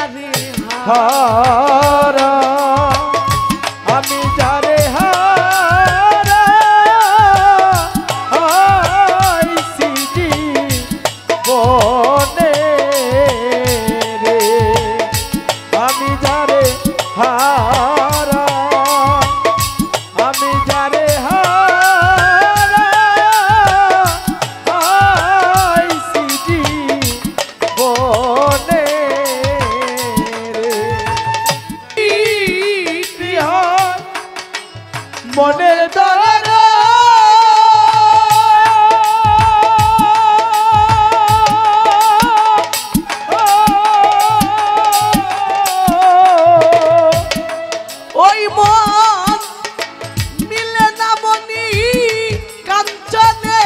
যারে হারা আমি যারে হারা আইছি জীবনে রে আমি যারে হারা আমি যারে হারা আইছি জীবনে মনের দরগা ওই মন মিলে না মনি কাঞ্চনে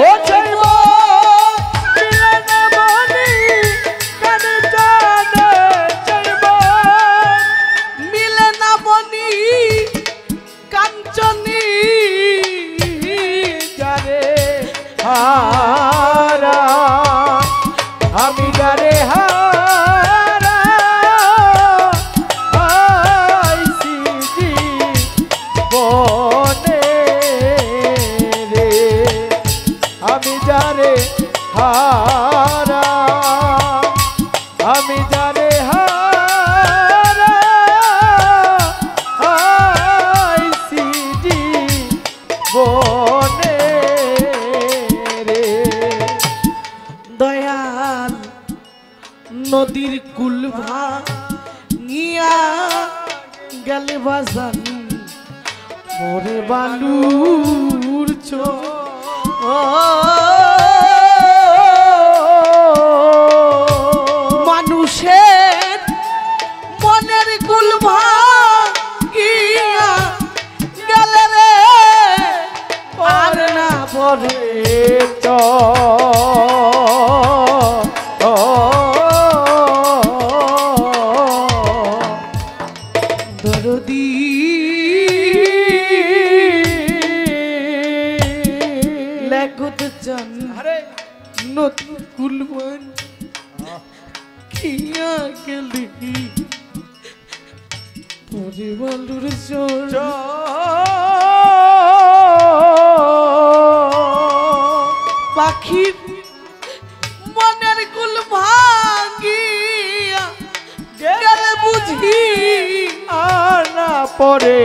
ও চাইব মিলে না মনি কাঞ্চনে চাইব মিলে না মনি কাঞ্চনি যারে হারা আমি যারে হারা আইছি জীবনে রে আমি যারে হারা আমি যারে হারা আইছি জীবনে রে দয়াল নদীর কুল ভাঙিয়া গেলে বাজান মোরে বালুর চো মানুষের মনের কুল ভাঙিয়া গেলে রে আর না পরে দরদি লেগুত চান নতুন কুলমান কিয়া গেলি পরিবালুর চোর পাখির মনের কুল ভাঙিয়া গেলে বুঝি আনা পরে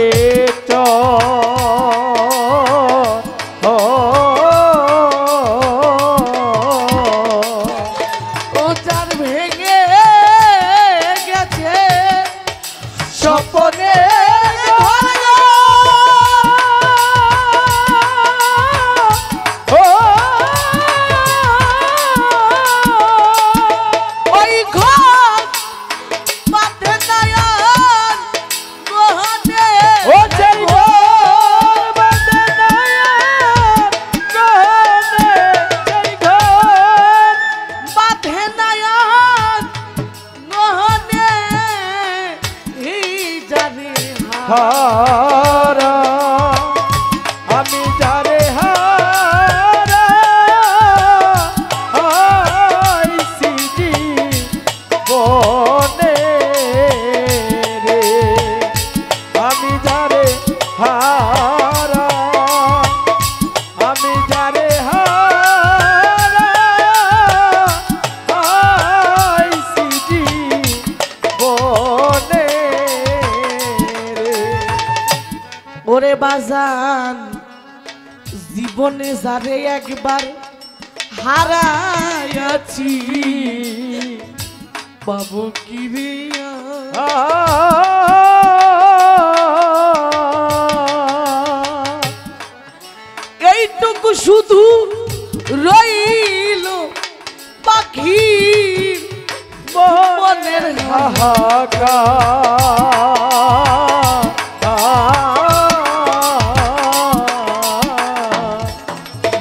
ও চার ভেঙে গেছে স্বপ্নে ওই ঘর বাঁধে নয়ন গহনে ও চাই বাঁধে নয়ন গহনে চাই ঘর বাঁধে নয়ন গহনে যারে হারা আমি যারে হারা আইছি জীবনে রে আমি যারে হারা আমি যারে হারা আইছি জীবনে রে ওরে বাজান জীবনে যারে একবার হারাইয়াছি পাবো কি রে এইটুকু শুধু রইল পাখির মনের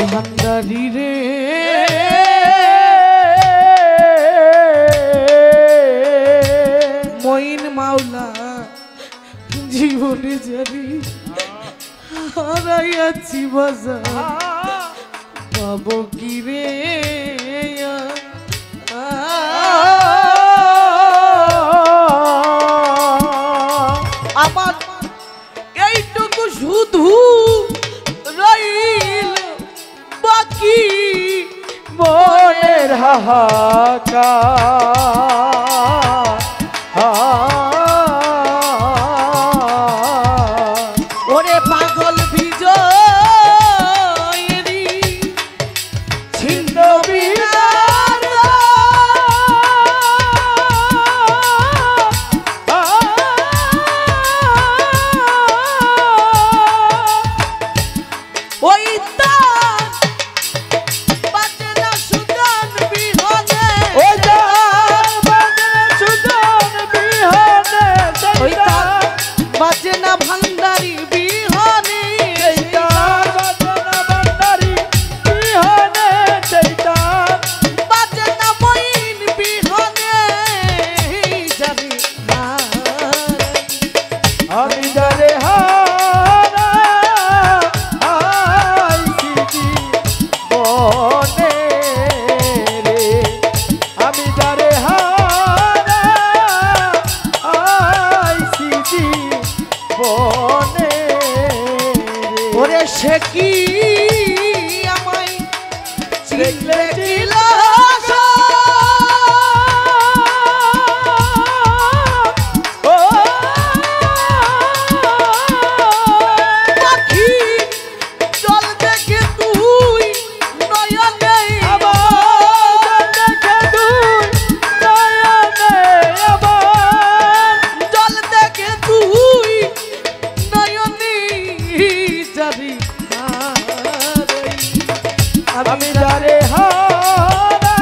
ভান্ডারি রে মইন মাওলা জীবনে জানি হারাইয়াছি বাজার পাবো কি রে ঢাকা ওরে পাগল বিজয়েরি ছিন্ন বিরার ওই তার বাজে না সুদান বিহনে ওই তার বাজে না সুদান বিহনে ওই তার বাজে না ভান্ডারি বিহনে সেই তার বাজে না ভান্ডারি বিহনে সেই তার বাজে না মইন বিহনে জানি না আমি যারে হারা আইছি বনে রে আমি যারে হারা আইছি বনে ওরে সে কি আমায় চিনলে দিল ও পাখি জল দেখে তুই নয়নে আবার দেখে তুই নয়নে আবার জল দেখে তুই নয়নে যাবি না রে। আমি যারে হারা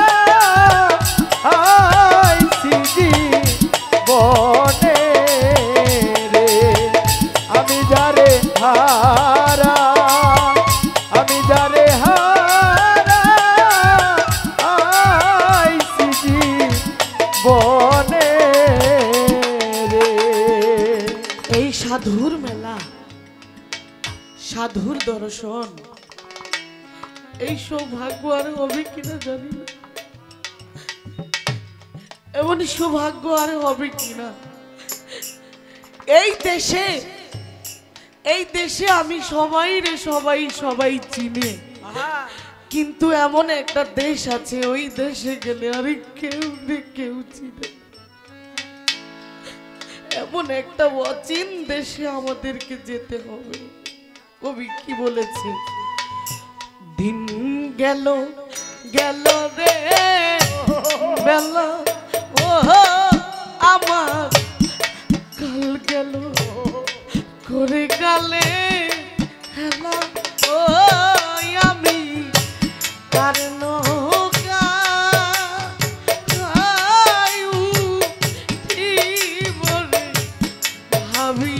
আইছি বনে রে আমি যারে হারা আমি যারে হারা আইছি বনে রে এই সাধুর মেলা সাধুর দর্শন এই সৌভাগ্য আর হবে কিনা জানি না এমন সৌভাগ্য আর হবে কিনা এই দেশে আমি সবাই রে সবাই চিনে কিন্তু এমন একটা দেশ আছে ওই দেশে গেলে আরে কেউ রে কেউ চিনে এমন একটা অচিন দেশে আমাদেরকে যেতে হবে কবি কি বলেছে দিন গেল গেল রে বেলা ও আমার কাল গেল করে গালে হেলা ও আমি কার নৌকা আয়ু কি বলে ভাবি